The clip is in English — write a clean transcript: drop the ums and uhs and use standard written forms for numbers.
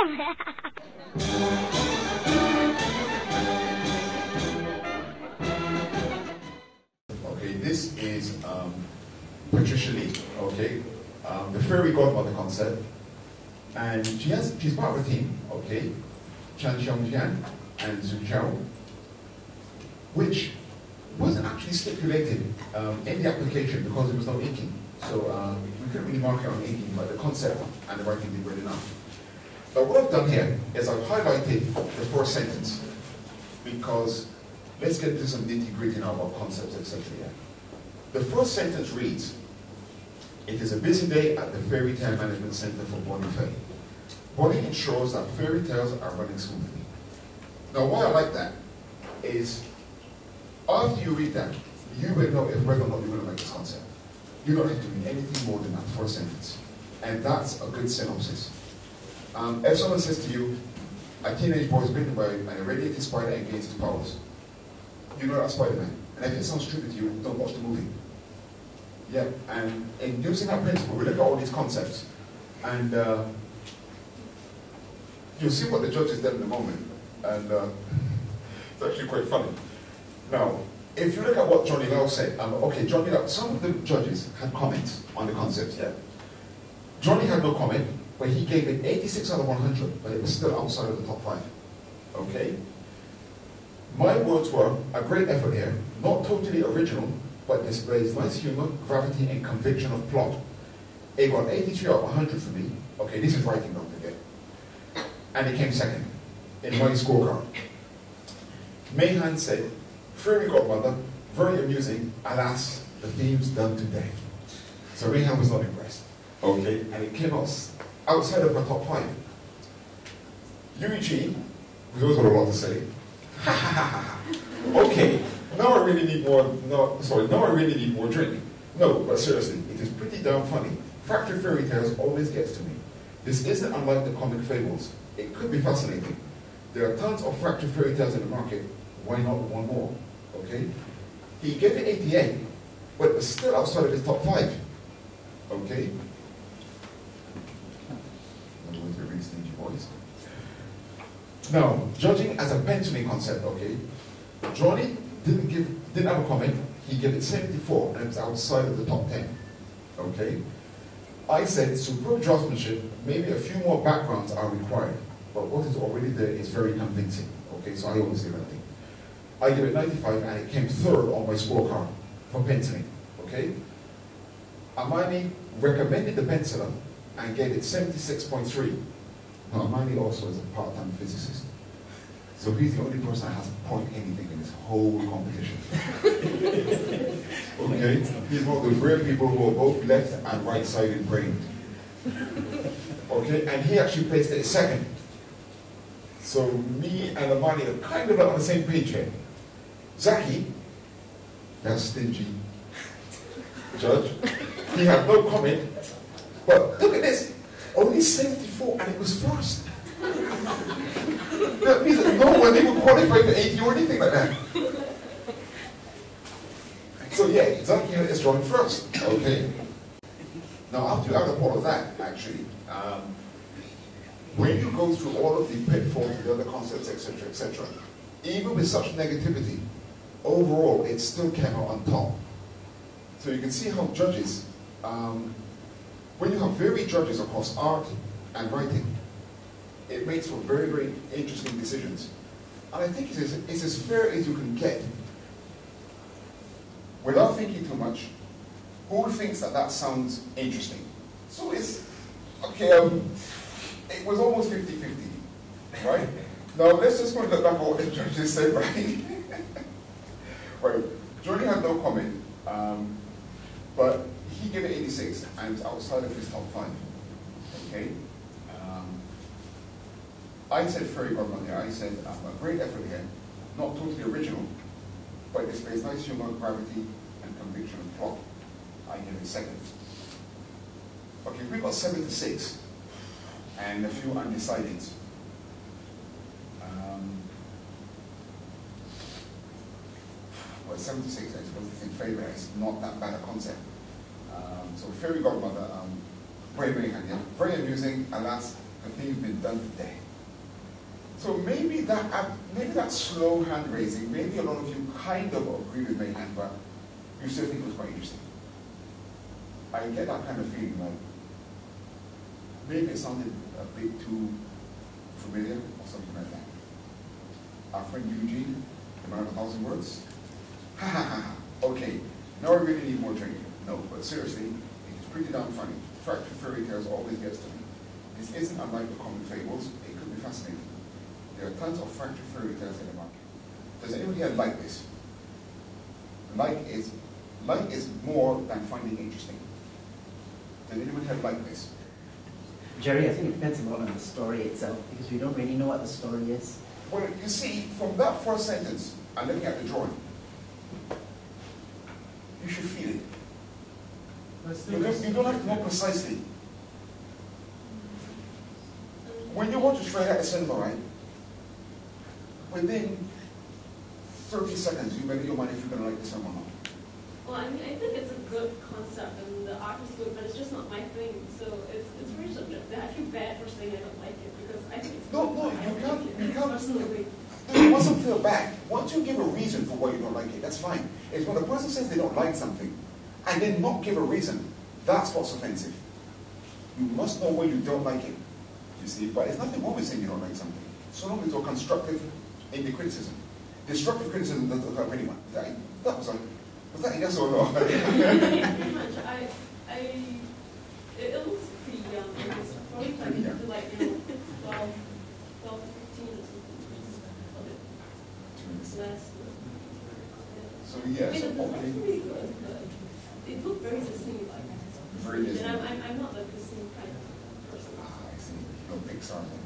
Okay, this is Patricia Lee, okay, the fairy godmother concept, and she's part of a team, okay, Chan Xiangjian and Zhu Chao, which wasn't actually stipulated in the application because there was no inking. So we couldn't really mark it on inking, but the concept and the writing did well enough. But what I've done here is I've highlighted the first sentence because let's get into some nitty-gritty now about concepts, etc. The first sentence reads, "It is a busy day at the Fairy Tale Management Center for Bonnie Faye. Bonnie ensures that fairy tales are running smoothly." Now why I like that is after you read that, you will know if whether or not you're going to like this concept. You don't have to read anything more than that first sentence. And that's a good synopsis. If someone says to you, a teenage boy is bitten by an irradiated spider and gains his powers, you know that's Spider-Man. And if it sounds stupid to you, don't watch the movie. Yeah, and in using that principle, we look at all these concepts, and you'll see what the judges did in a moment, and it's actually quite funny. Now, if you look at what Johnny Lau said, okay, Johnny Lau, some of the judges had comments on the concept, yeah. Johnny had no comment, but he gave it 86 out of 100, but it was still outside of the top 5. Okay? My words were, a great effort here, not totally original, but displays nice humor, gravity, and conviction of plot. It got 83 out of 100 for me. Okay, this is writing, don't forget. And it came second in my scorecard. Mayhan said, "Fairy godmother, very amusing. Alas, the theme's done today." So Mayhan was not impressed. Okay, and it came outside of her top 5. Yuichi, who's also got a lot to say, okay, now I really need more, now I really need more drink. No, but seriously, it is pretty damn funny. Fractured fairy tales always gets to me. This isn't unlike the comic fables. It could be fascinating. There are tons of fractured fairy tales in the market. Why not one more? Okay? He gave it 88, but it was still outside of his top 5. Okay? I'm going to really stingy boys. Now, judging as a penciling concept, okay, Johnny didn't have a comment. He gave it 74, and it was outside of the top 10. Okay? I said superb draftsmanship, maybe a few more backgrounds are required, but what is already there is very convincing. Okay, so I always say that thing. I give it 95, and it came third on my scorecard for penciling. Okay? Amani recommended the penciler and gave it 76.3. Now, Amani also is a part-time physicist. So he's the only person that has a point anything in this whole competition. Okay? He's one of those rare people who are both left and right-sided brained. Okay? And he actually placed it second. So me and Amani are kind of on the same page here. Zaki, that stingy judge, he had no comment. But look at this. Only 74, and it was first. That means that no one even qualified for 80 or anything like that. So yeah, Zaki is drawing first. Okay. Now after you add up all of that, actually, when you go through all of the pitfalls, the other concepts, etc., even with such negativity, overall it still came out on top. So you can see how judges, when you have varied judges across art and writing, it makes for very, very interesting decisions. And I think it's as fair as you can get. Without thinking too much, who thinks that that sounds interesting? So it's, okay, it was almost 50-50, right? Now let's just go and look back at what the judges said, right? Right, Johnny had no comment, but he gave it 86, and it's outside of his top 5. Okay? I said fairy godmother here. I said a great effort here, not totally original, but it displays nice humor, gravity, and conviction and plot. I give it second. Okay, we got 76, and a few undecideds. Well, 76, I suppose it's in favor. It's not that bad a concept. So fairy godmother, very, very handy. Very amusing. Alas, the thing's been done today. So maybe that slow hand raising, maybe a lot of you kind of agree with my hand, but you still think it was quite interesting. I get that kind of feeling, like maybe it sounded a bit too familiar or something like that. Our friend Eugene, the man of 1,000 words. Ha ha ha ha. Okay, now I really need more training. No, but seriously, it is pretty damn funny. Fractured fairy tales always gets to me. This isn't unlike the common fables. It could be fascinating. There are tons of fractured fairy tales in the market. Does anybody here like this? Like is more than finding interesting. Does anybody here like this? Jerry, I think it depends a lot on the story itself, because we don't really know what the story is. Well, you see, from that first sentence, and looking at the drawing, you should feel it. You don't have to know precisely. When you want to try out a cinema, right? Within 30 seconds, you make up your mind if you're going to like the cinema or not. Well, I mean, I think it's a good concept, and the art is good, but it's just not my thing. So it's very subjective. I feel bad for saying I don't like it, because I think it's No, good. you can't. Personally. You mustn't feel bad. Once you give a reason for why you don't like it, that's fine. It's when a person says they don't like something, and then not give a reason, that's what's offensive. You must know why you don't like it, you see. But there's nothing wrong with saying you don't like something, so long as you're constructive in the criticism. Destructive criticism doesn't help anyone. Was that a yes or no? Pretty much. It looks pretty young. It's probably planning to like 12 to 15 or something. A bit less. So yes, I mean, the okay. really good, but it looked very Disney-like. Very Disney. And I'm not the Disney kind of person. I see. No Pixar then.